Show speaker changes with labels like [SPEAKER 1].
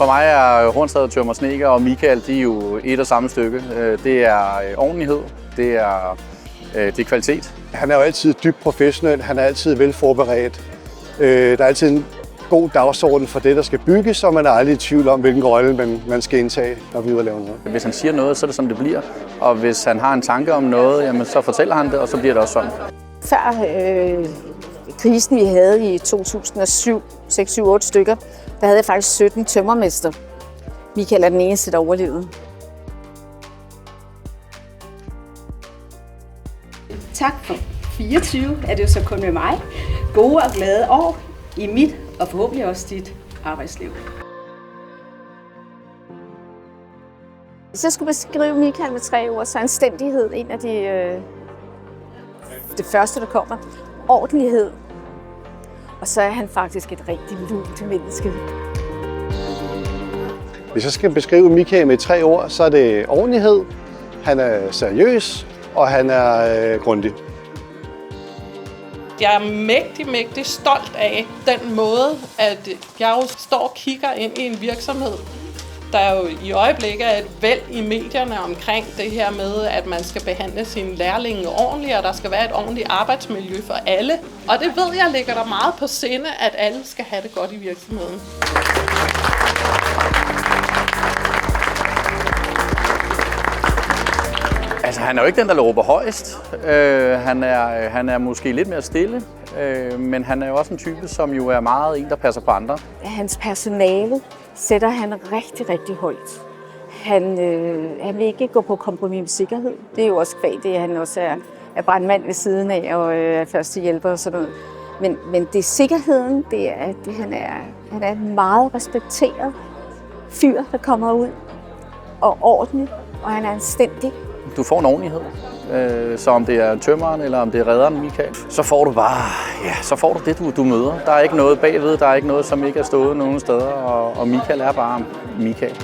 [SPEAKER 1] For mig er Hornsherred Tømrer Snedker og Michael, de er jo et og samme stykke. Det er ordentlighed, det er kvalitet.
[SPEAKER 2] Han er jo altid dybt professionel, han er altid velforberedt. Der er altid en god dagsorden for det, der skal bygges, og man er aldrig i tvivl om, hvilken rolle man skal indtage, når vi er ude at lave noget.
[SPEAKER 1] Hvis han siger noget, så er det som det bliver. Og hvis han har en tanke om noget, jamen, så fortæller han det, og så bliver det også sådan.
[SPEAKER 3] Før krisen, vi havde i 2007, 6-7-8 stykker, der havde jeg faktisk 17 tømmermester. Michael er den eneste, der overlevede.
[SPEAKER 4] Tak for 24 er det jo så kun med mig. Gode og glade år i mit og forhåbentlig også dit arbejdsliv.
[SPEAKER 3] Hvis jeg skulle beskrive Michael med 3 ord, så er anstændighed en af det første, der kommer. Ordentlighed. Og så er han faktisk et rigtig lunt menneske.
[SPEAKER 2] Hvis jeg skal beskrive Michael med 3 ord, så er det ordentlighed, han er seriøs, og han er grundig.
[SPEAKER 5] Jeg er mægtig stolt af den måde, at jeg jo står og kigger ind i en virksomhed, der jo i øjeblikket er et væld i medierne omkring det her med, at man skal behandle sine lærlinge ordentligt, og der skal være et ordentligt arbejdsmiljø for alle. Og det ved jeg ligger der meget på sinde, at alle skal have det godt i virksomheden.
[SPEAKER 1] Altså, han er jo ikke den, der råber højst. Han er måske lidt mere stille, men han er jo også en type, som jo er meget en, der passer på andre.
[SPEAKER 3] Hans personale sætter han rigtig højt. Han vil ikke gå på kompromis med sikkerhed. Det er jo også kvad det, at han også er brandmand ved siden af og er førstehjælper og sådan noget. Men det er sikkerheden, han er en meget respekteret fyr, der kommer ud og ordentlig, og han er anstændig.
[SPEAKER 1] Du får en ordentlighed, så om det er tømmeren eller om det er redderen Michael, så får du bare, så får du det, du møder. Der er ikke noget bagved, der er ikke noget, som ikke er stået nogen steder, og Michael er bare Michael.